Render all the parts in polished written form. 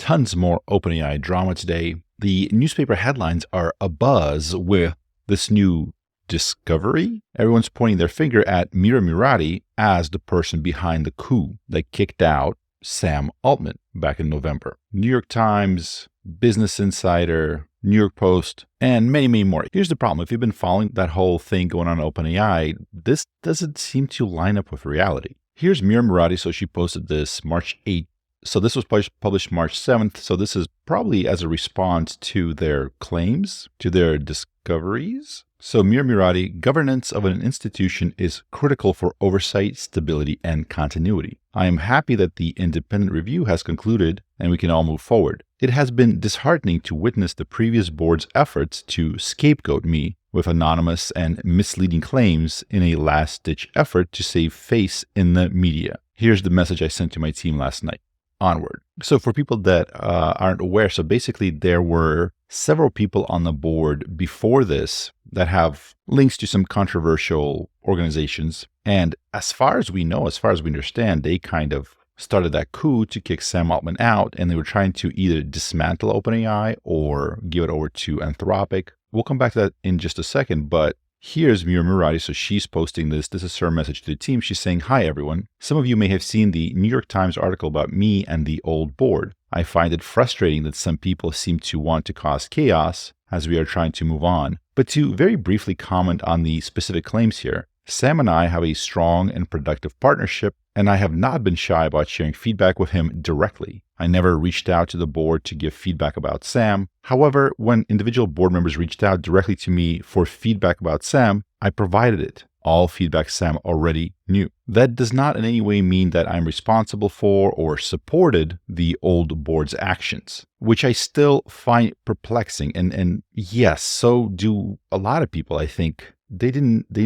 tons more OpenAI drama today. The newspaper headlines are abuzz with this new discovery. Everyone's pointing their finger at Mira as the person behind the coup that kicked out Sam Altman back in November. New York Times, Business Insider, New York Post, and many, many more. Here's the problem. If you've been following that whole thing going on OpenAI, this doesn't seem to line up with reality. Here's Mira. So she posted this March 8th. So this was published March 7th. So this is probably as a response to their claims, to their discoveries. So Mira, governance of an institution is critical for oversight, stability, and continuity. I am happy that the independent review has concluded and we can all move forward. It has been disheartening to witness the previous board's efforts to scapegoat me with anonymous and misleading claims in a last-ditch effort to save face in the media. Here's the message I sent to my team last night. Onward. So for people that aren't aware, so basically there were several people on the board before this that have links to some controversial organizations. And as far as we know, as far as we understand, they kind of started that coup to kick Sam Altman out, and they were trying to either dismantle OpenAI or give it over to Anthropic. We'll come back to that in just a second, but here's Mira. So she's posting this. This is her message to the team. She's saying, "Hi, everyone. Some of you may have seen the New York Times article about me and the old board. I find it frustrating that some people seem to want to cause chaos as we are trying to move on. But to very briefly comment on the specific claims here, Sam and I have a strong and productive partnership, and I have not been shy about sharing feedback with him directly. I never reached out to the board to give feedback about Sam. However, when individual board members reached out directly to me for feedback about Sam, I provided it. All feedback Sam already knew. That does not in any way mean that I'm responsible for or supported the old board's actions, which I still find perplexing. And yes, so do a lot of people, I think. They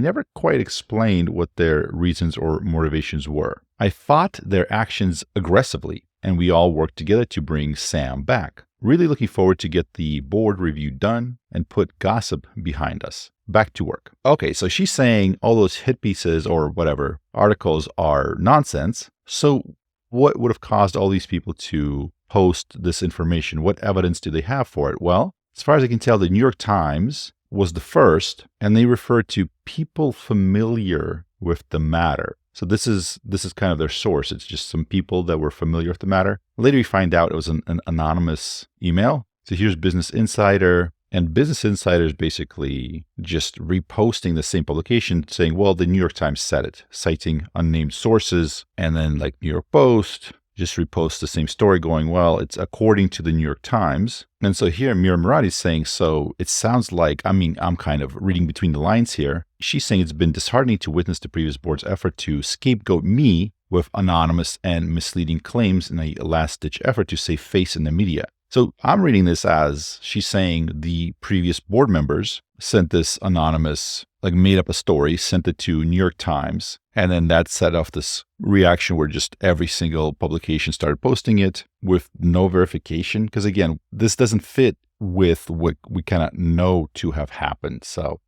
never quite explained what their reasons or motivations were. I fought their actions aggressively, and we all worked together to bring Sam back. Really looking forward to get the board review done and put gossip behind us. Back to work." Okay, so she's saying all those hit pieces or whatever articles are nonsense. So what would have caused all these people to post this information? What evidence do they have for it? Well, as far as I can tell, the New York Times was the first, and they referred to people familiar with the matter. So this is kind of their source. It's just some people that were familiar with the matter. Later we find out it was an anonymous email. So here's Business Insider, and Business Insider is basically just reposting the same publication saying, well, the New York Times said it, citing unnamed sources. And then like New York Post just reposts the same story going, well, it's according to the New York Times. And so here Mira is saying, so it sounds like, I'm kind of reading between the lines here. She's saying it's been disheartening to witness the previous board's effort to scapegoat me with anonymous and misleading claims in a last-ditch effort to save face in the media. So I'm reading this as she's saying the previous board members sent this anonymous, like made up a story, sent it to New York Times, and then that set off this reaction where just every single publication started posting it with no verification. Because again, this doesn't fit with what we kind of know to have happened. So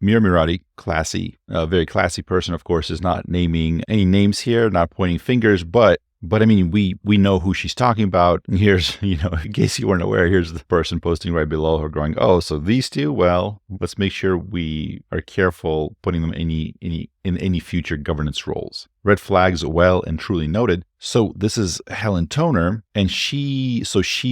Mira, classy, very classy person, of course, is not naming any names here, not pointing fingers, but I mean, we know who she's talking about. And here's, in case you weren't aware, here's the person posting right below her going, oh, so these two, well, let's make sure we are careful putting them in any future governance roles. Red flags, well and truly noted. So this is Helen Toner, and she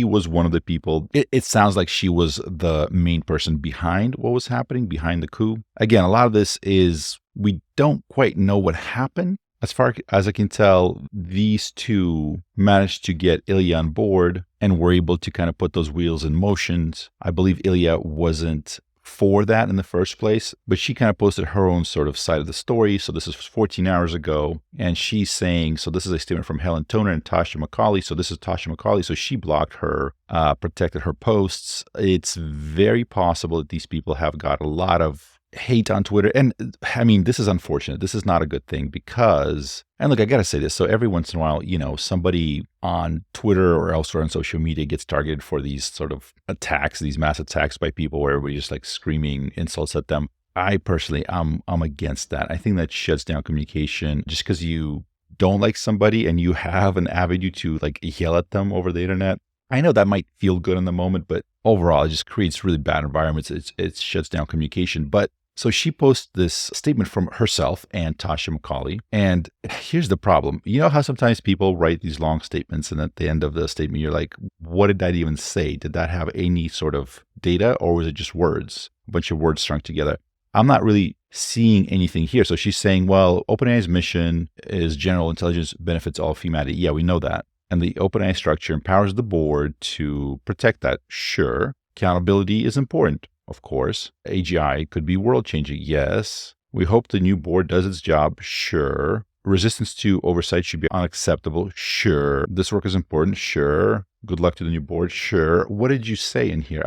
was one of the people. It sounds like she was the main person behind what was happening, behind the coup. Again, a lot of this is, we don't quite know what happened. As far as I can tell, these two managed to get Ilya on board and were able to kind of put those wheels in motion. I believe Ilya wasn't for that in the first place, but she kind of posted her own sort of side of the story. So this is 14 hours ago, and she's saying, so this is a statement from Helen Toner and Tasha McCauley. So this is Tasha McCauley. So she blocked her, protected her posts. It's very possible that these people have got a lot of hate on Twitter. And I mean, this is unfortunate. This is not a good thing because, and look, I got to say this. So every once in a while, somebody on Twitter or elsewhere on social media gets targeted for these sort of attacks, these mass attacks by people where everybody's just like screaming insults at them. I personally, I'm against that. I think that shuts down communication just because you don't like somebody and you have an avenue to like yell at them over the internet, I know that might feel good in the moment, but overall, it just creates really bad environments. It shuts down communication. But so she posts this statement from herself and Tasha McCauley. And here's the problem. You know how sometimes people write these long statements and at the end of the statement, you're like, what did that even say? Did that have any sort of data or was it just words? A bunch of words strung together. I'm not really seeing anything here. So she's saying, well, OpenAI's mission is general intelligence benefits all of humanity. Yeah, we know that. And the OpenAI structure empowers the board to protect that. Sure. Accountability is important. Of course, AGI could be world-changing. Yes. We hope the new board does its job. Sure. Resistance to oversight should be unacceptable. Sure. This work is important. Sure. Good luck to the new board. Sure. What did you say in here?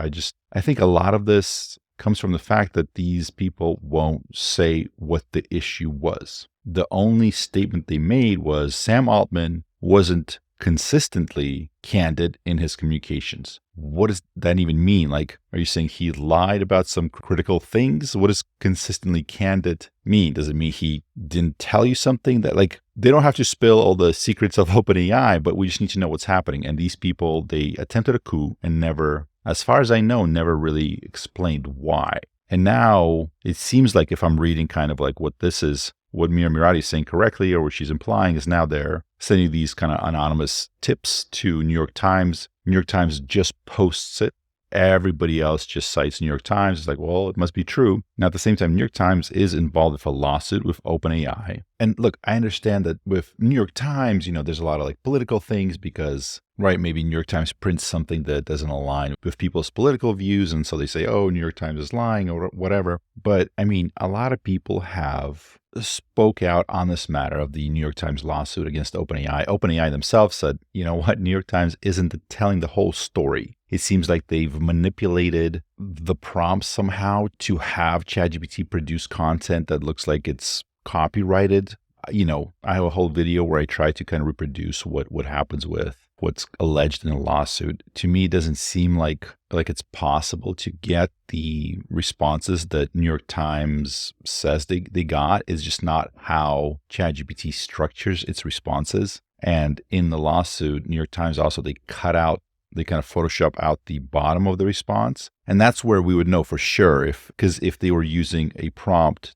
I think a lot of this comes from the fact that these people won't say what the issue was. The only statement they made was Sam Altman wasn't consistently candid in his communications. What does that even mean? Like, are you saying he lied about some critical things? What does consistently candid mean? Does it mean he didn't tell you something that, like, they don't have to spill all the secrets of OpenAI, but we just need to know what's happening. And these people, they attempted a coup and never, as far as I know, never really explained why. And now it seems like if I'm reading kind of like what this is, what Mira Murati is saying correctly or what she's implying is now they're sending these kind of anonymous tips to New York Times. New York Times just posts it. Everybody else just cites New York Times. It's like, well, it must be true. Now, at the same time, New York Times is involved with a lawsuit with OpenAI. And look, I understand that with New York Times, there's a lot of like political things because, right, maybe New York Times prints something that doesn't align with people's political views. And so they say, oh, New York Times is lying or whatever. But I mean, a lot of people have spoke out on this matter of the New York Times lawsuit against OpenAI. OpenAI themselves said, you know what, New York Times isn't telling the whole story. It seems like they've manipulated the prompts somehow to have ChatGPT produce content that looks like it's copyrighted. I have a whole video where I try to kind of reproduce what happens with what's alleged in a lawsuit. To me, it doesn't seem like it's possible to get the responses that New York Times says they got. It's just not how ChatGPT structures its responses. And in the lawsuit, New York Times also, they kind of Photoshop out the bottom of the response. And that's where we would know for sure because if they were using a prompt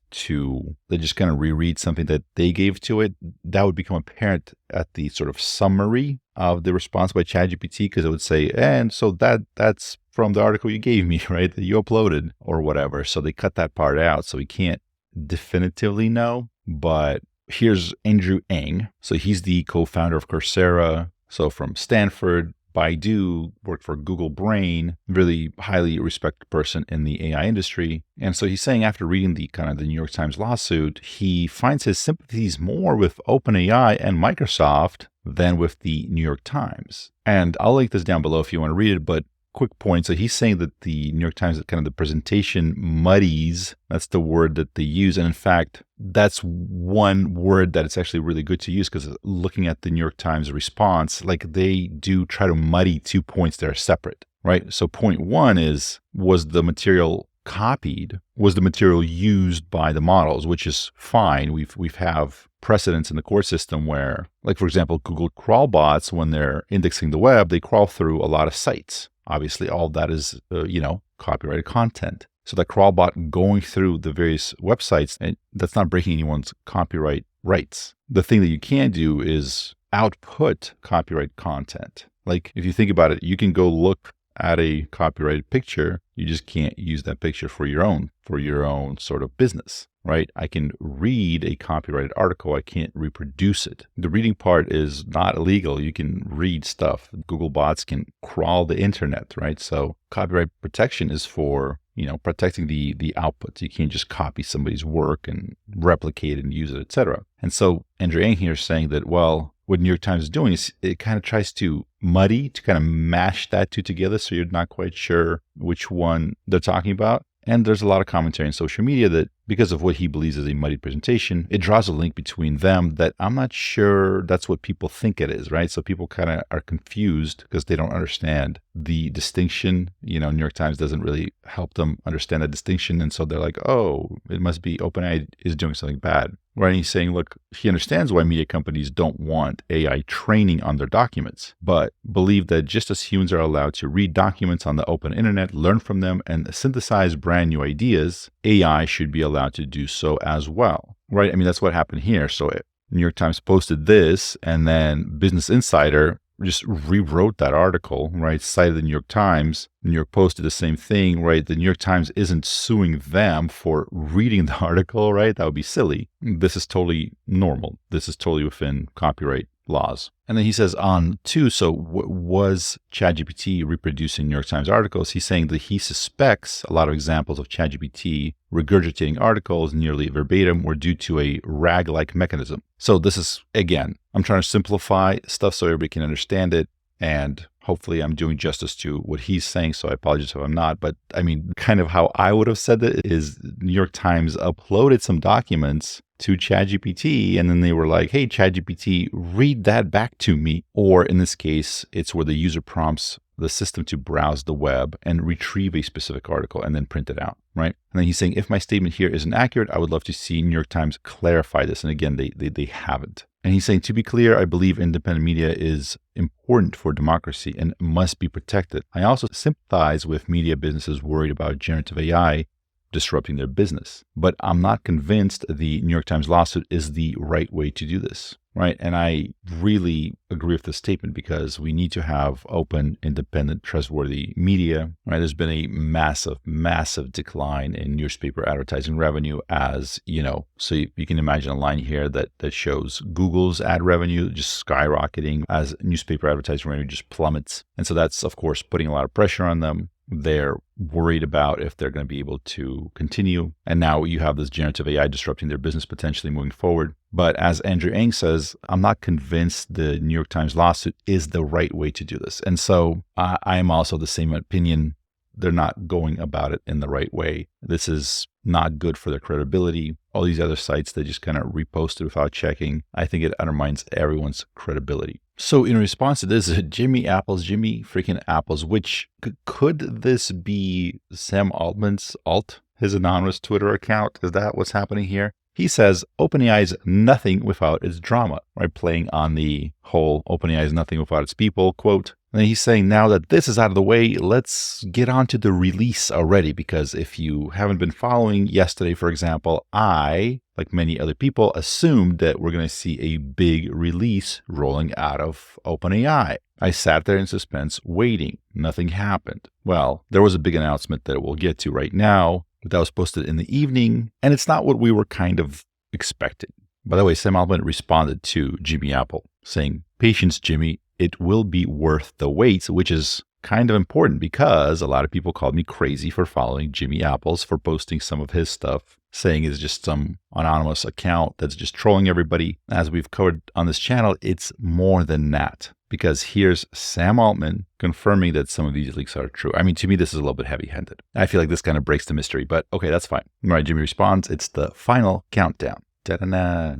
they just kind of reread something that they gave to it, that would become apparent at the sort of summary of the response by ChatGPT, because it would say, and so that's from the article you gave me, right, that you uploaded or whatever. So they cut that part out. So we can't definitively know. But here's Andrew Ng. So he's the co-founder of Coursera. So from Stanford, Baidu, worked for Google Brain, really highly respected person in the AI industry. And so he's saying after reading the New York Times lawsuit, he finds his sympathies more with OpenAI and Microsoft than with the New York Times. And I'll link this down below if you want to read it, but quick point. So he's saying that the New York Times, kind of the presentation muddies, that's the word that they use. And in fact, that's one word that it's actually really good to use, because looking at the New York Times response, like they do try to muddy 2 points that are separate, right? So point one is, was the material copied? Was the material used by the models, which is fine. We've have precedents in the core system where, like, for example, Google crawl bots, when they're indexing the web, they crawl through a lot of sites. Obviously, all of that is, copyrighted content. So that crawlbot going through the various websites, and that's not breaking anyone's copyright rights. The thing that you can do is output copyright content. Like, if you think about it, you can go look at a copyrighted picture. You just can't use that picture for your own sort of business, right? I can read a copyrighted article. I can't reproduce it. The reading part is not illegal. You can read stuff. Google bots can crawl the internet, right? So copyright protection is for, protecting the output. You can't just copy somebody's work and replicate it and use it, etc. And so Andrew Ng here is saying that, well, what New York Times is doing is it kind of tries to muddy, to kind of mash that two together so you're not quite sure which one they're talking about. And there's a lot of commentary on social media that, because of what he believes is a muddied presentation, it draws a link between them that I'm not sure that's what people think it is, right? So people kind of are confused because they don't understand the distinction. New York Times doesn't really help them understand that distinction. And so they're like, oh, it must be OpenAI is doing something bad. right? He's saying, look, he understands why media companies don't want AI training on their documents, but believe that just as humans are allowed to read documents on the open internet, learn from them, and synthesize brand new ideas, AI should be allowed to do so as well, right? I mean, that's what happened here. So New York Times posted this, and then Business Insider just rewrote that article, right? Cited the New York Times. The New York Post did the same thing, right? The New York Times isn't suing them for reading the article, right? That would be silly. This is totally normal. This is totally within copyright laws. And then he says on two, so was ChatGPT reproducing New York Times articles? He's saying that he suspects a lot of examples of ChatGPT regurgitating articles nearly verbatim were due to a RAG-like mechanism. So this is, again, I'm trying to simplify stuff so everybody can understand it. And hopefully I'm doing justice to what he's saying, so I apologize if I'm not. But I mean, kind of how I would have said it is New York Times uploaded some documents to ChatGPT, and then they were like, hey, ChatGPT, read that back to me. Or in this case, it's where the user prompts the system to browse the web and retrieve a specific article and then print it out, right? And then he's saying, if my statement here isn't accurate, I would love to see New York Times clarify this. And again, they haven't. And he's saying, to be clear, I believe independent media is important for democracy and must be protected. I also sympathize with media businesses worried about generative AI disrupting their business. But I'm not convinced the New York Times lawsuit is the right way to do this, right? And I really agree with this statement because we need to have open, independent, trustworthy media, right? There's been a massive, massive decline in newspaper advertising revenue as, so you can imagine a line here that shows Google's ad revenue just skyrocketing as newspaper advertising revenue just plummets. And so that's, of course, putting a lot of pressure on them. They're worried about if they're going to be able to continue. And now you have this generative AI disrupting their business potentially moving forward. But as Andrew Ng says, I'm not convinced the New York Times lawsuit is the right way to do this. And so I am also the same opinion. They're not going about it in the right way. This is not good for their credibility. All these other sites, they just kind of reposted without checking. I think it undermines everyone's credibility. So in response to this, Jimmy freaking Apples, which could this be Sam Altman's his anonymous Twitter account? Is that what's happening here? He says OpenAI is nothing without its drama, right? Playing on the whole OpenAI is nothing without its people quote. And he's saying now that this is out of the way, let's get on to the release already. Because if you haven't been following yesterday, for example, I, like many other people, assumed that we're going to see a big release rolling out of OpenAI. I sat there in suspense waiting. Nothing happened. Well, there was a big announcement that we'll get to right now, but that was posted in the evening, and it's not what we were kind of expecting. By the way, Sam Altman responded to Jimmy Apple saying, patience, Jimmy, it will be worth the wait, which is kind of important because a lot of people called me crazy for following Jimmy Apples for posting some of his stuff, saying it's just some anonymous account that's just trolling everybody. As we've covered on this channel, it's more than that. Because here's Sam Altman confirming that some of these leaks are true. I mean, to me, this is a little bit heavy-handed. I feel like this kind of breaks the mystery, but okay, that's fine. All right, Jimmy responds, it's the final countdown. Da-da-da,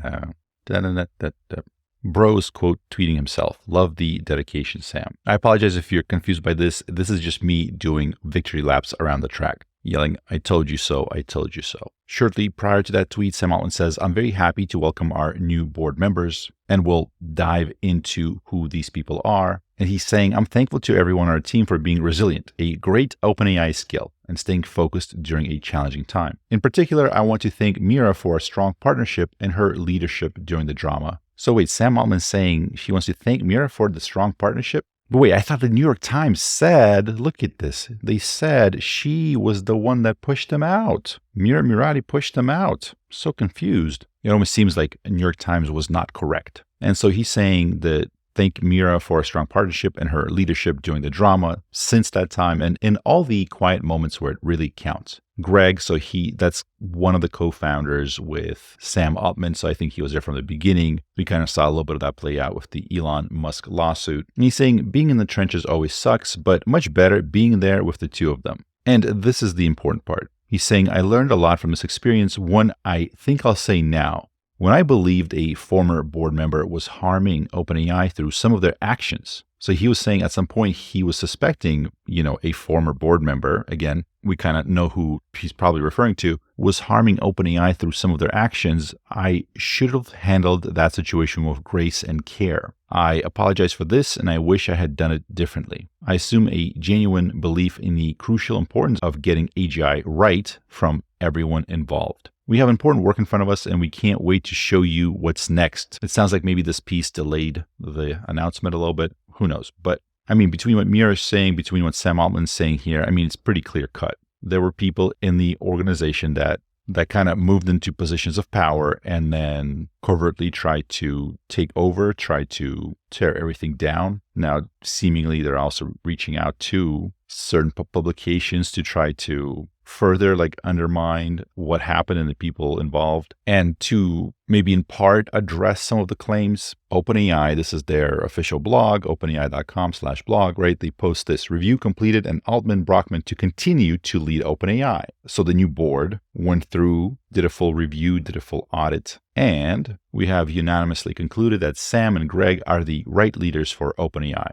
da-da-da-da-da. Bros quote tweeting himself. Love the dedication, Sam. I apologize if you're confused by this. This is just me doing victory laps around the track, yelling, I told you so, I told you so. Shortly prior to that tweet, Sam Altman says, I'm very happy to welcome our new board members, and we'll dive into who these people are. And he's saying, I'm thankful to everyone on our team for being resilient, a great OpenAI skill, and staying focused during a challenging time. In particular, I want to thank Mira for a strong partnership and her leadership during the drama. So wait, Sam Altman's saying she wants to thank Mira for the strong partnership? But wait, I thought the New York Times said, look at this. They said she was the one that pushed him out. Mira Murati pushed him out. So confused. It almost seems like New York Times was not correct. And so he's saying that thank Mira for a strong partnership and her leadership during the drama since that time and in all the quiet moments where it really counts. Greg, so that's one of the co-founders with Sam Altman, so I think he was there from the beginning. We kind of saw a little bit of that play out with the Elon Musk lawsuit. And he's saying being in the trenches always sucks, but much better being there with the two of them. And this is the important part. He's saying, I learned a lot from this experience. One I think I'll say now. When I believed a former board member was harming OpenAI through some of their actions, So he was saying at some point he was suspecting, a former board member, again, we kind of know who he's probably referring to, was harming OpenAI through some of their actions. I should have handled that situation with grace and care. I apologize for this, and I wish I had done it differently. I assume a genuine belief in the crucial importance of getting AGI right from everyone involved. We have important work in front of us, and we can't wait to show you what's next. It sounds like maybe this piece delayed the announcement a little bit. Who knows? But between what Mira is saying, between what Sam Altman's saying here, it's pretty clear cut. There were people in the organization that kind of moved into positions of power and then covertly tried to take over, try to tear everything down. Now, seemingly, they're also reaching out to certain publications to try to further undermine what happened and the people involved, and to maybe in part address some of the claims. OpenAI, this is their official blog, openai.com/blog, right? They post this: review completed and Altman Brockman to continue to lead OpenAI. So the new board went through, did a full review, did a full audit, and we have unanimously concluded that Sam and Greg are the right leaders for OpenAI.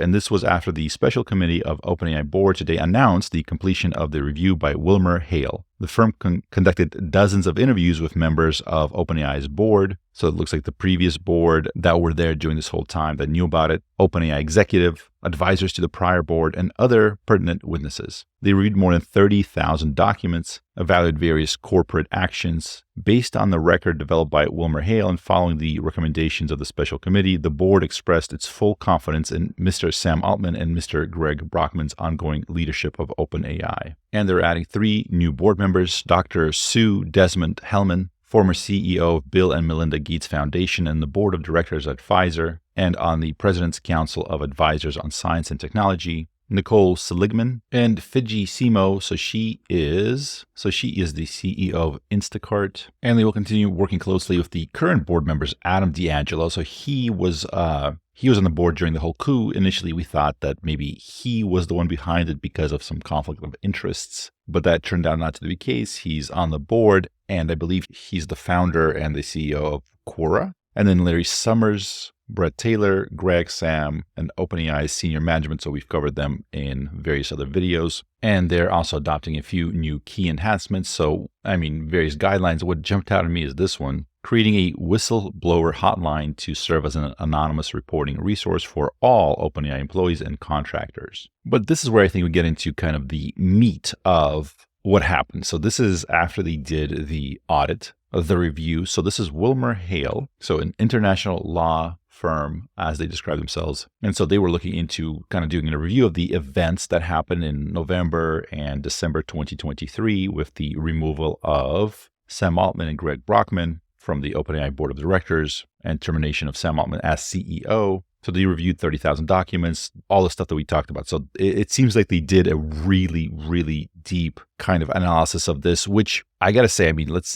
And this was after the special committee of OpenAI board today announced the completion of the review by Wilmer Hale. The firm conducted dozens of interviews with members of OpenAI's board. So it looks like the previous board that were there during this whole time that knew about it, OpenAI executive, advisors to the prior board, and other pertinent witnesses. They reviewed more than 30,000 documents, evaluated various corporate actions. Based on the record developed by Wilmer Hale and following the recommendations of the special committee, the board expressed its full confidence in Mr. Sam Altman and Mr. Greg Brockman's ongoing leadership of OpenAI. And they're adding 3 new board members: Dr. Sue Desmond-Hellmann, former CEO of Bill and Melinda Gates Foundation and the board of directors at Pfizer, and on the President's Council of Advisors on Science and Technology; Nicole Seligman, and Fidji Simo. She is the CEO of Instacart, and they will continue working closely with the current board members, Adam D'Angelo. He was on the board during the whole coup. Initially, we thought that maybe he was the one behind it because of some conflict of interests, but that turned out not to be the case. He's on the board, and I believe he's the founder and the CEO of Quora. And then Larry Summers, Brett Taylor, Greg, Sam, and OpenAI's senior management. So we've covered them in various other videos. And they're also adopting a few new key enhancements. Various guidelines. What jumped out at me is this one: creating a whistleblower hotline to serve as an anonymous reporting resource for all OpenAI employees and contractors. But this is where I think we get into kind of the meat of what happened. So this is after they did the audit, the review. So this is Wilmer Hale, an international law firm, as they describe themselves. And so they were looking into kind of doing a review of the events that happened in November and December 2023 with the removal of Sam Altman and Greg Brockman from the OpenAI board of directors and termination of Sam Altman as CEO. So they reviewed 30,000 documents, all the stuff that we talked about. So it seems like they did a really, really deep kind of analysis of this, which I got to say,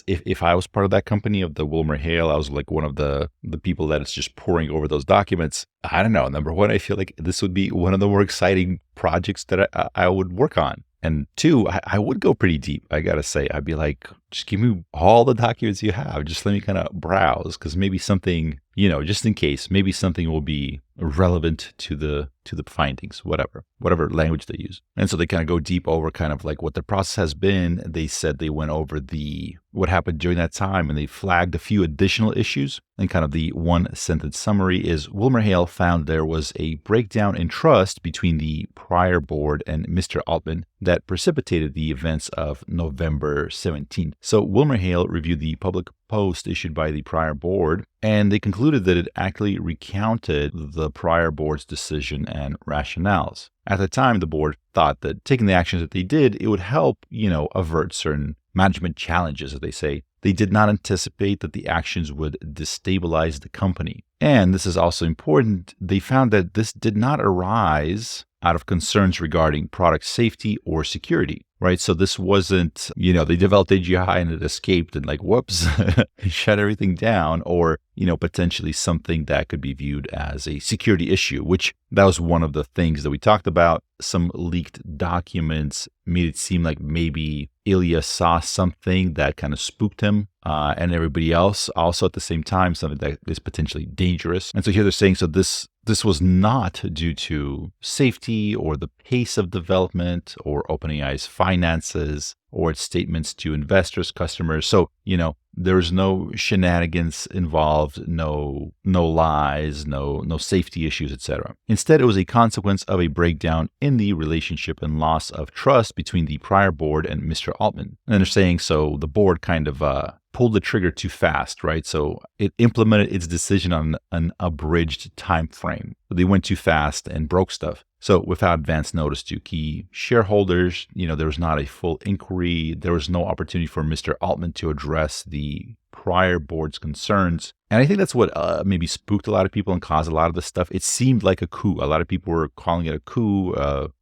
if I was part of that company, of the Wilmer Hale, I was like one of the people that is just poring over those documents. I don't know. Number one, I feel like this would be one of the more exciting projects that I would work on. And 2, I would go pretty deep. I got to say, I'd be like, just give me all the documents you have. Just let me kind of browse, because maybe something, just in case, maybe something will be relevant to the findings, whatever language they use. And so they kind of go deep over kind of like what the process has been. They said they went over what happened during that time, and they flagged a few additional issues. And kind of the one sentence summary is: Wilmer Hale found there was a breakdown in trust between the prior board and Mr. Altman that precipitated the events of November 17th. So Wilmer Hale reviewed the public post issued by the prior board, and they concluded that it actually recounted the prior board's decision and rationales. At the time, the board thought that taking the actions that they did, it would help, avert certain management challenges, as they say. They did not anticipate that the actions would destabilize the company. And this is also important. They found that this did not arise out of concerns regarding product safety or security, right? So this wasn't, they developed AGI and it escaped and whoops, shut everything down. Or, potentially something that could be viewed as a security issue, which that was one of the things that we talked about. Some leaked documents made it seem like maybe Ilya saw something that kind of spooked him and everybody else also at the same time, something that is potentially dangerous. And so here they're saying, so this was not due to safety or the pace of development or OpenAI's finances or its statements to investors, customers. So, there's no shenanigans involved, no lies, no safety issues, etc. Instead, it was a consequence of a breakdown in the relationship and loss of trust between the prior board and Mr. Altman. And they're saying, so the board kind of pulled the trigger too fast, right? So it implemented its decision on an abridged time frame. They went too fast and broke stuff. So without advance notice to key shareholders, there was not a full inquiry. There was no opportunity for Mr. Altman to address the prior board's concerns. And I think that's what maybe spooked a lot of people and caused a lot of this stuff. It seemed like a coup. A lot of people were calling it a coup.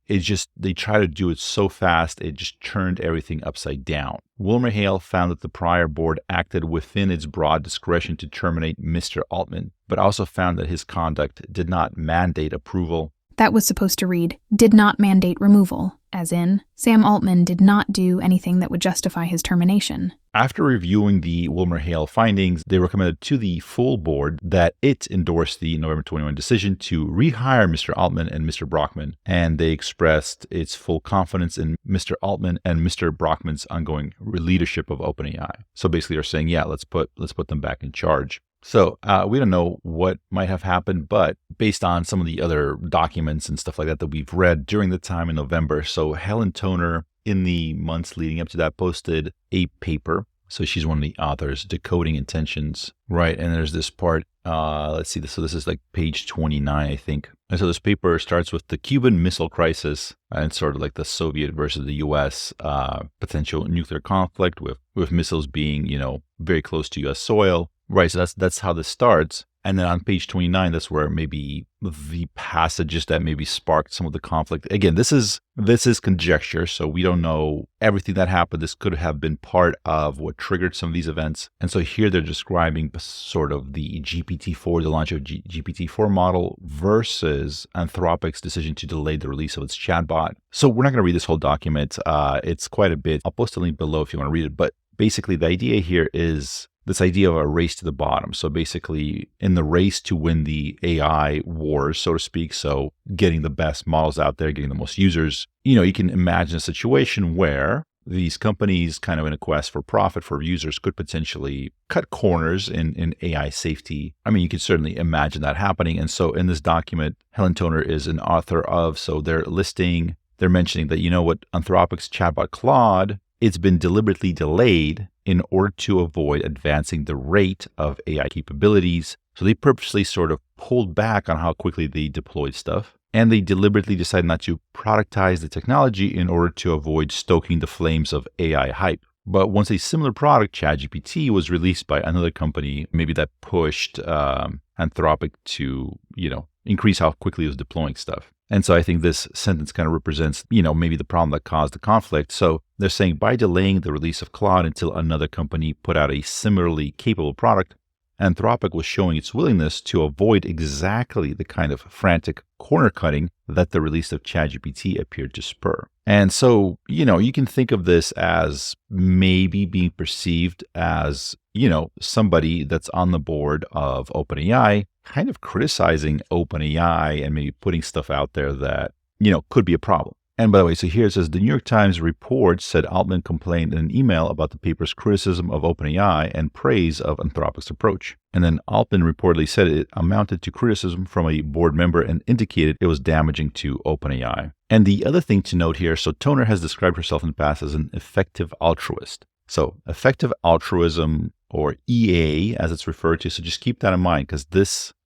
They tried to do it so fast, it just turned everything upside down. WilmerHale found that the prior board acted within its broad discretion to terminate Mr. Altman, but also found that his conduct did not mandate approval. That was supposed to read, did not mandate removal, as in, Sam Altman did not do anything that would justify his termination. After reviewing the WilmerHale findings, they recommended to the full board that it endorse the November 21 decision to rehire Mr. Altman and Mr. Brockman, and they expressed its full confidence in Mr. Altman and Mr. Brockman's ongoing leadership of OpenAI. So basically they're saying, yeah, let's put them back in charge. So we don't know what might have happened, but based on some of the other documents and stuff like that we've read during the time in November, so Helen Toner, in the months leading up to that, posted a paper. So she's one of the authors, Decoding Intentions, right? And there's this part, let's see, so this is like page 29, I think. And so this paper starts with the Cuban Missile Crisis, and sort of like the Soviet versus the U.S. Potential nuclear conflict with missiles being, very close to U.S. soil. Right, so that's how this starts. And then on page 29, that's where maybe the passages that maybe sparked some of the conflict. Again, this is conjecture, so we don't know everything that happened. This could have been part of what triggered some of these events. And so here they're describing sort of the GPT-4, the launch of GPT-4 model versus Anthropic's decision to delay the release of its chatbot. So we're not going to read this whole document. It's quite a bit. I'll post a link below if you want to read it. But basically, the idea here is this idea of a race to the bottom. So basically, in the race to win the AI wars, so to speak, so getting the best models out there, getting the most users, you can imagine a situation where these companies kind of in a quest for profit for users could potentially cut corners in AI safety. I mean, you could certainly imagine that happening. And so in this document, Helen Toner is an author of, so they're mentioning that, what Anthropic's chatbot Claude, it's been deliberately delayed in order to avoid advancing the rate of AI capabilities. So they purposely sort of pulled back on how quickly they deployed stuff. And they deliberately decided not to productize the technology in order to avoid stoking the flames of AI hype. But once a similar product, ChatGPT, was released by another company, maybe that pushed Anthropic to, increase how quickly it was deploying stuff. And so I think this sentence kind of represents, maybe the problem that caused the conflict. So they're saying by delaying the release of Claude until another company put out a similarly capable product, Anthropic was showing its willingness to avoid exactly the kind of frantic corner cutting that the release of ChatGPT appeared to spur. And so, you can think of this as maybe being perceived as, somebody that's on the board of OpenAI kind of criticizing OpenAI and maybe putting stuff out there that, could be a problem. And by the way, so here it says, the New York Times report said Altman complained in an email about the paper's criticism of OpenAI and praise of Anthropic's approach. And then Altman reportedly said it amounted to criticism from a board member and indicated it was damaging to OpenAI. And the other thing to note here, so Toner has described herself in the past as an effective altruist. So effective altruism, or EA as it's referred to. So just keep that in mind, because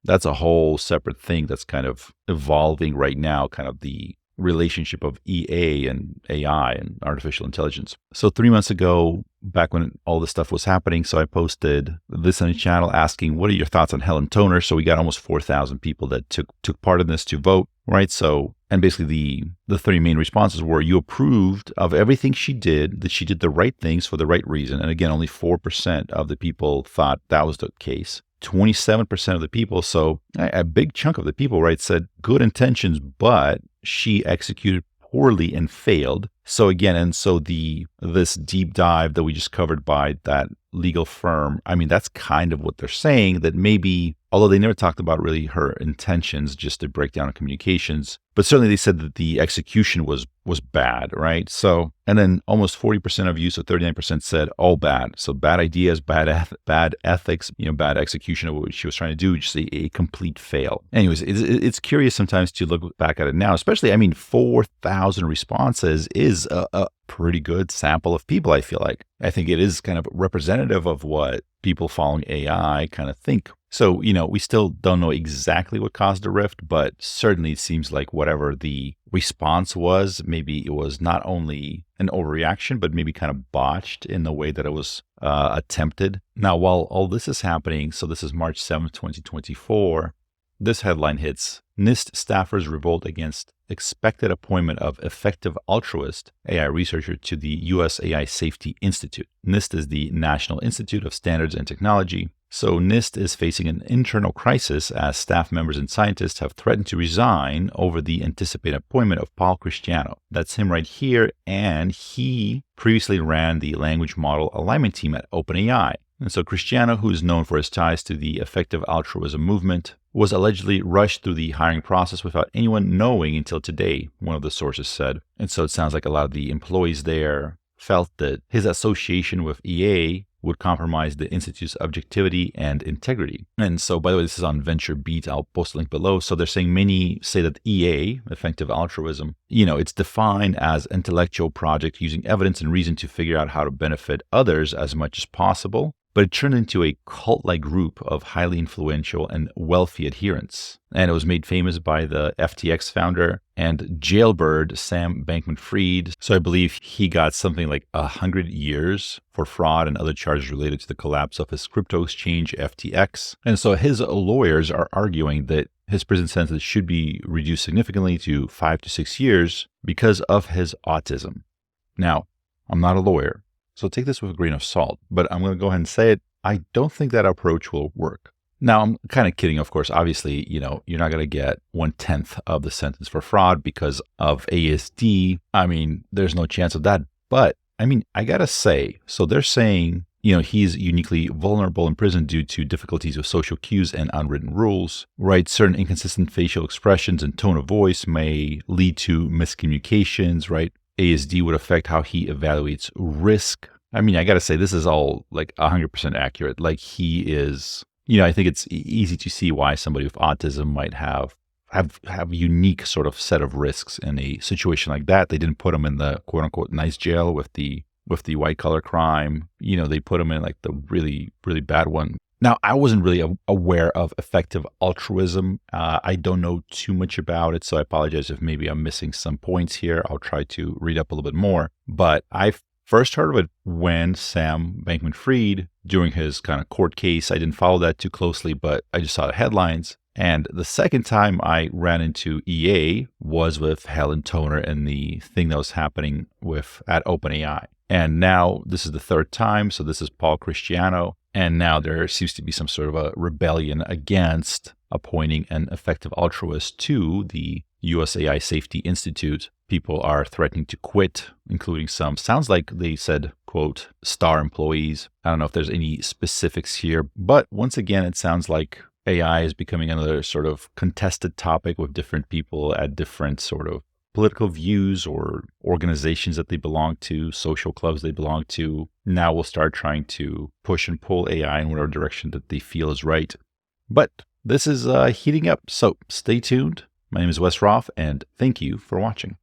that's a whole separate thing that's kind of evolving right now, kind of the relationship of EA and AI and artificial intelligence. So 3 months ago, back when all this stuff was happening, so I posted this on the channel asking, what are your thoughts on Helen Toner? So we got almost 4,000 people that took part in this to vote, right? So, and basically the 3 main responses were, you approved of everything she did, that she did the right things for the right reason. And again, only 4% of the people thought that was the case. 27% of the people, so a big chunk of the people, right, said good intentions, but she executed poorly and failed. So again, and so this deep dive that we just covered by that legal firm, I mean, that's kind of what they're saying, that maybe, although they never talked about really her intentions, just a breakdown of communications, but certainly they said that the execution was bad, right? So, and then almost 40% of you, so 39% said all bad. So bad ideas, bad ethics, bad execution of what she was trying to do, just a complete fail. Anyways, it's curious sometimes to look back at it now, especially, 4,000 responses is a pretty good sample of people, I feel like. I think it is kind of representative of what people following AI kind of think. So, we still don't know exactly what caused the rift, but certainly it seems like whatever the response was, maybe it was not only an overreaction, but maybe kind of botched in the way that it was attempted. Now, while all this is happening, so this is March 7th, 2024, this headline hits: NIST staffers revolt against expected appointment of effective altruist AI researcher to the U.S. AI Safety Institute. NIST is the National Institute of Standards and Technology. So NIST is facing an internal crisis as staff members and scientists have threatened to resign over the anticipated appointment of Paul Christiano. That's him right here, and he previously ran the language model alignment team at OpenAI. And so Christiano, who is known for his ties to the effective altruism movement, was allegedly rushed through the hiring process without anyone knowing until today, one of the sources said. And so it sounds like a lot of the employees there felt that his association with EA would compromise the Institute's objectivity and integrity. And so, by the way, this is on VentureBeat. I'll post a link below. So they're saying many say that EA, effective altruism, it's defined as intellectual project using evidence and reason to figure out how to benefit others as much as possible. But it turned into a cult-like group of highly influential and wealthy adherents. And it was made famous by the FTX founder and jailbird Sam Bankman-Fried. So I believe he got something like 100 years for fraud and other charges related to the collapse of his crypto exchange FTX. And so his lawyers are arguing that his prison sentence should be reduced significantly to 5 to 6 years because of his autism. Now, I'm not a lawyer, so take this with a grain of salt, but I'm going to go ahead and say it. I don't think that approach will work. Now, I'm kind of kidding, of course. Obviously, you're not going to get 1/10 of the sentence for fraud because of ASD. There's no chance of that. But, I got to say, so they're saying, he's uniquely vulnerable in prison due to difficulties with social cues and unwritten rules, right? Certain inconsistent facial expressions and tone of voice may lead to miscommunications, right? ASD would affect how he evaluates risk. I got to say, this is all like 100% accurate. Like he is, I think it's easy to see why somebody with autism might have a unique sort of set of risks in a situation like that. They didn't put him in the quote unquote nice jail with the white collar crime. They put him in like the really, really bad one. Now, I wasn't really aware of effective altruism. I don't know too much about it, so I apologize if maybe I'm missing some points here. I'll try to read up a little bit more. But I first heard of it when Sam Bankman-Fried, during his kind of court case, I didn't follow that too closely, but I just saw the headlines. And the second time I ran into EA was with Helen Toner and the thing that was happening at OpenAI. And now this is the third time, so this is Paul Christiano. And now there seems to be some sort of a rebellion against appointing an effective altruist to the U.S. AI Safety Institute. People are threatening to quit, including some, sounds like they said, quote, star employees. I don't know if there's any specifics here, but once again, it sounds like AI is becoming another sort of contested topic with different people at different sort of political views or organizations that they belong to, social clubs they belong to. Now we'll start trying to push and pull AI in whatever direction that they feel is right. But this is heating up, so stay tuned. My name is Wes Roth, and thank you for watching.